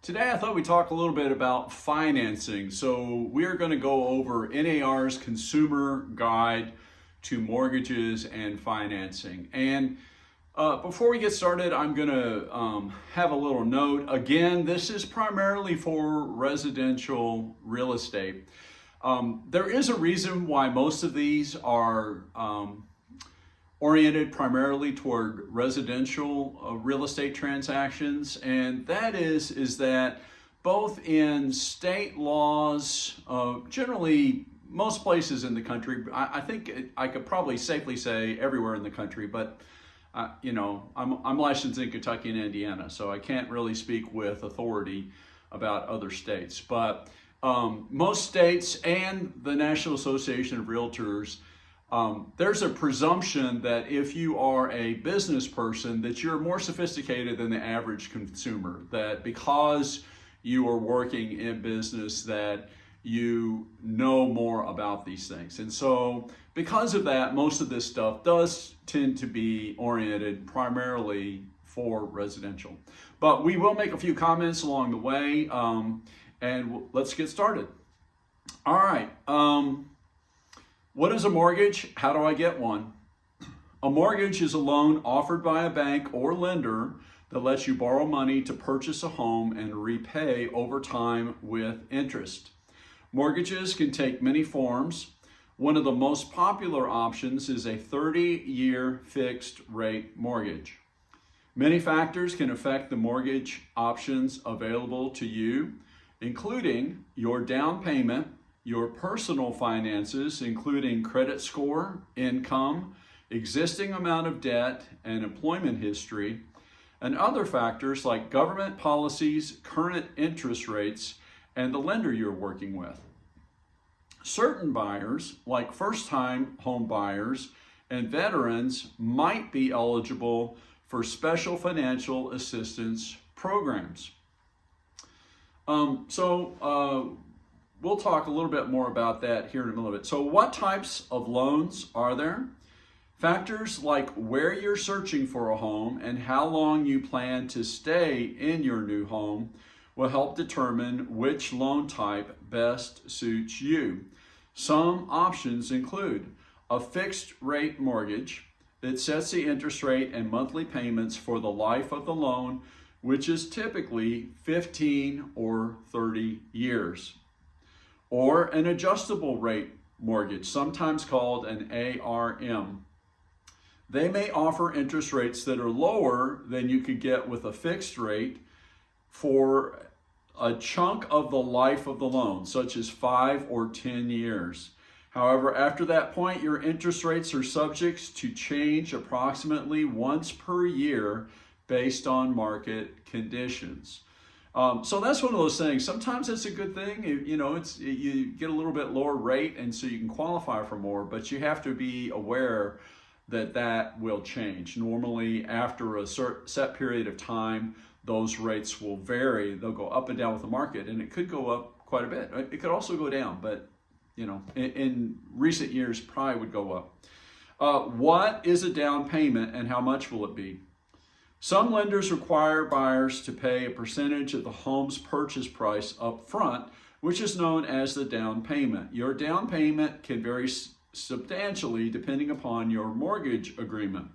Today I thought we'd talk a little bit about financing. So we're going to go over NAR's Consumer Guide to Mortgages and Financing. And before we get started, I'm going to have a little note. Again, this is primarily for residential real estate. There is a reason why most of these are oriented primarily toward residential real estate transactions, and that is that both in state laws, generally most places in the country, I think I could probably safely say everywhere in the country, but I'm licensed in Kentucky and Indiana, so I can't really speak with authority about other states, but most states and the National Association of Realtors, there's a presumption that if you are a business person that you're more sophisticated than the average consumer, that because you are working in business that you know more about these things. And so because of that, most of this stuff does tend to be oriented primarily for residential. But we will make a few comments along the way, and let's get started. All right. What is a mortgage? How do I get one? A mortgage is a loan offered by a bank or lender that lets you borrow money to purchase a home and repay over time with interest. Mortgages can take many forms. One of the most popular options is a 30-year fixed rate mortgage. Many factors can affect the mortgage options available to you, including your down payment, your personal finances, including credit score, income, existing amount of debt, and employment history, and other factors like government policies, current interest rates, and the lender you're working with. Certain buyers, like first-time home buyers and veterans, might be eligible for special financial assistance programs. We'll talk a little bit more about that here in a little bit. So what types of loans are there? Factors like where you're searching for a home and how long you plan to stay in your new home will help determine which loan type best suits you. Some options include a fixed rate mortgage that sets the interest rate and monthly payments for the life of the loan, which is typically 15 or 30 years. Or an adjustable rate mortgage, sometimes called an ARM. They may offer interest rates that are lower than you could get with a fixed rate for a chunk of the life of the loan, such as 5 or 10 years. However, after that point, your interest rates are subject to change approximately once per year based on market conditions. So that's one of those things. Sometimes it's a good thing. You get a little bit lower rate, and so you can qualify for more, but you have to be aware that that will change. Normally, after a set period of time, those rates will vary. They'll go up and down with the market, and it could go up quite a bit. It could also go down, but in recent years, probably would go up. What is a down payment, and how much will it be? Some lenders require buyers to pay a percentage of the home's purchase price up front, which is known as the down payment. Your down payment can vary substantially depending upon your mortgage agreement.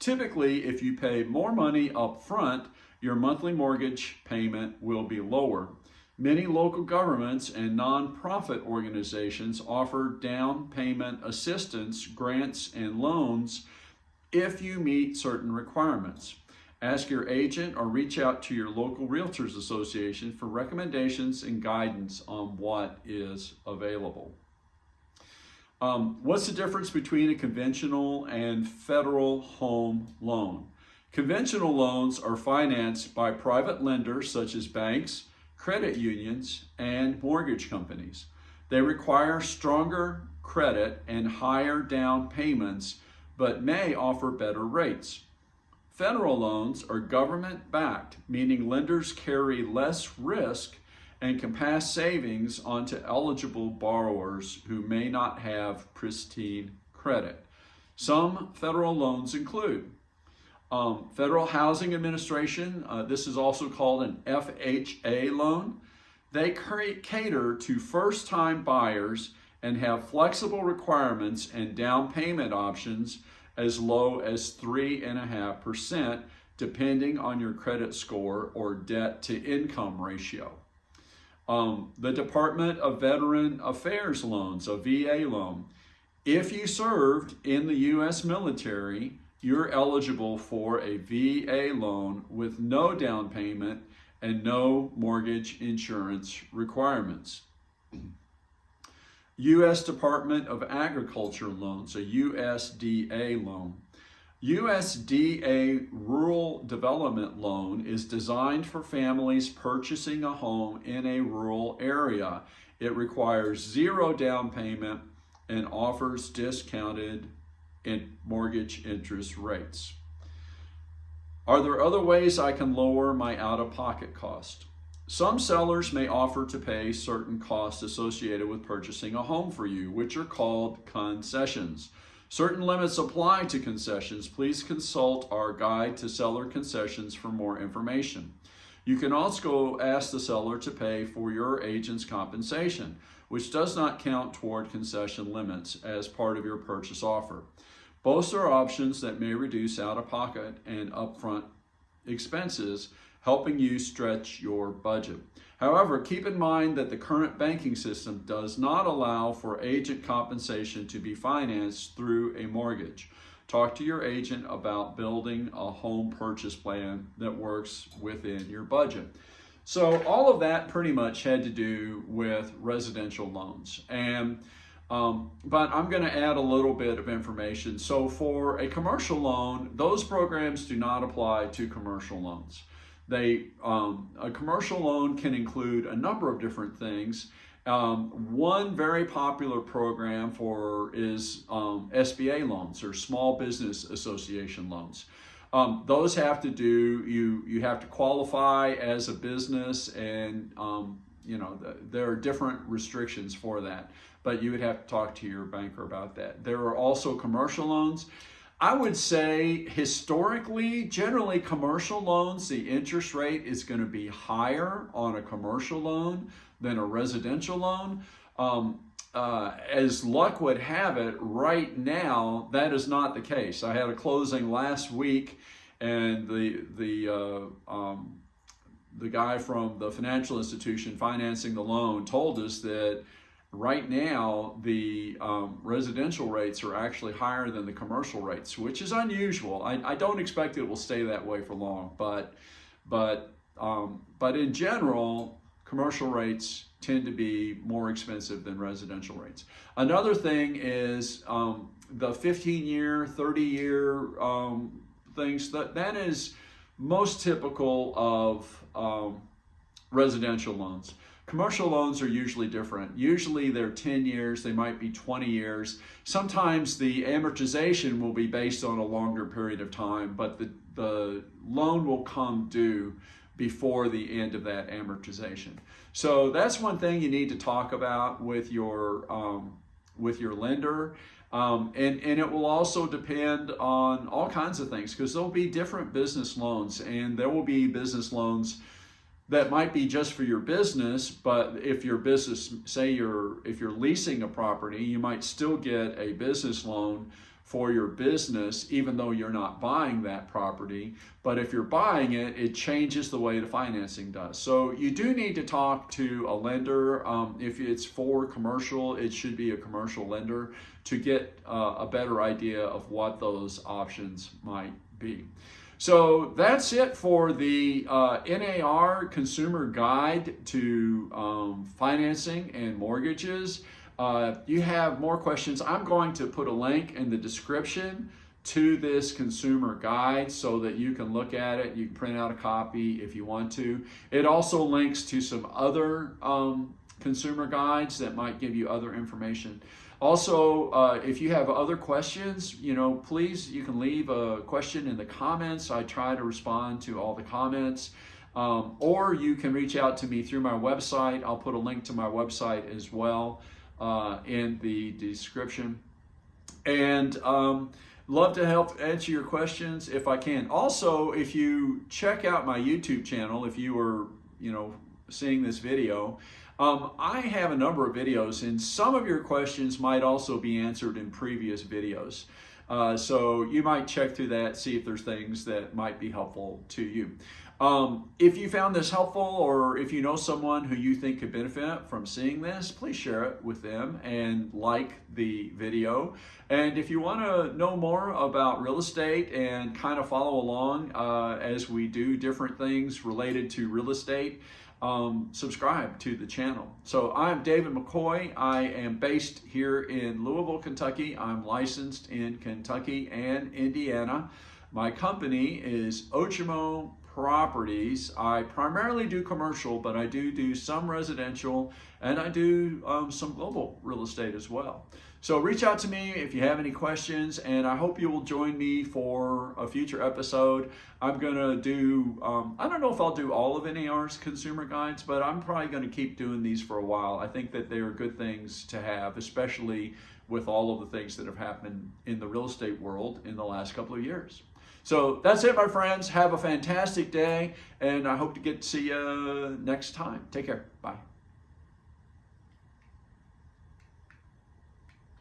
Typically, if you pay more money up front, your monthly mortgage payment will be lower. Many local governments and nonprofit organizations offer down payment assistance, grants, and loans if you meet certain requirements. Ask your agent or reach out to your local Realtors Association for recommendations and guidance on what is available. What's the difference between a conventional and federal home loan? Conventional loans are financed by private lenders such as banks, credit unions, and mortgage companies. They require stronger credit and higher down payments, but may offer better rates. Federal loans are government-backed, meaning lenders carry less risk and can pass savings onto eligible borrowers who may not have pristine credit. Some federal loans include Federal Housing Administration, this is also called an FHA loan. They cater to first-time buyers and have flexible requirements and down payment options as low as 3.5%, depending on your credit score or debt to income ratio. The Department of Veteran Affairs loans, a VA loan. If you served in the U.S. military, you're eligible for a VA loan with no down payment and no mortgage insurance requirements. U.S. Department of Agriculture loans, a USDA loan. USDA Rural Development Loan is designed for families purchasing a home in a rural area. It requires 0 down payment and offers discounted mortgage interest rates. Are there other ways I can lower my out-of-pocket cost? Some sellers may offer to pay certain costs associated with purchasing a home for you, which are called concessions. Certain limits apply to concessions. Please consult our guide to seller concessions for more information. You can also ask the seller to pay for your agent's compensation, which does not count toward concession limits as part of your purchase offer. Both are options that may reduce out-of-pocket and upfront expenses, helping you stretch your budget. However, keep in mind that the current banking system does not allow for agent compensation to be financed through a mortgage. Talk to your agent about building a home purchase plan that works within your budget. So all of that pretty much had to do with residential loans. But I'm going to add a little bit of information. So for a commercial loan, those programs do not apply to commercial loans. A commercial loan can include a number of different things. One very popular program is SBA loans, or Small Business Association loans. Those have to do, you have to qualify as a business, and there are different restrictions for that, but you would have to talk to your banker about that. There are also commercial loans. I would say historically, generally commercial loans, the interest rate is going to be higher on a commercial loan than a residential loan. As luck would have it, right now, that is not the case. I had a closing last week, and the guy from the financial institution financing the loan told us that right now the residential rates are actually higher than the commercial rates, which is unusual. I don't expect it will stay that way for long, but in general, commercial rates tend to be more expensive than residential rates. Another thing is the 15-year, 30-year things. That is most typical of residential loans. Commercial loans are usually different. Usually they're 10 years, they might be 20 years. Sometimes the amortization will be based on a longer period of time, but the loan will come due before the end of that amortization. So that's one thing you need to talk about with your lender. And it will also depend on all kinds of things, because there'll be different business loans, and there will be business loans that might be just for your business, but if your business, if you're leasing a property, you might still get a business loan for your business, even though you're not buying that property. But if you're buying it, it changes the way the financing does. So you do need to talk to a lender. If it's for commercial, it should be a commercial lender to get a better idea of what those options might be. So that's it for the NAR Consumer Guide to Financing and Mortgages. You have more questions, I'm going to put a link in the description to this consumer guide so that you can look at it. You can print out a copy if you want to. It also links to some other consumer guides that might give you other information. Also, if you have other questions, please, you can leave a question in the comments. I try to respond to all the comments. Or you can reach out to me through my website. I'll put a link to my website as well in the description. And love to help answer your questions if I can. Also, if you check out my YouTube channel, if you are, seeing this video, I have a number of videos, and some of your questions might also be answered in previous videos. So you might check through that, see if there's things that might be helpful to you. If you found this helpful, or if you know someone who you think could benefit from seeing this, please share it with them and like the video. And if you want to know more about real estate and kind of follow along as we do different things related to real estate, subscribe to the channel. So I'm David McCoy. I am based here in Louisville, Kentucky. I'm licensed in Kentucky and Indiana. My company is Ochimo Properties. I primarily do commercial, but I do some residential, and I do some global real estate as well. So reach out to me if you have any questions, and I hope you will join me for a future episode. I'm gonna do, I don't know if I'll do all of NAR's consumer guides, but I'm probably gonna keep doing these for a while. I think that they are good things to have, especially with all of the things that have happened in the real estate world in the last couple of years. So that's it, my friends. Have a fantastic day, and I hope to get to see you next time. Take care. Bye.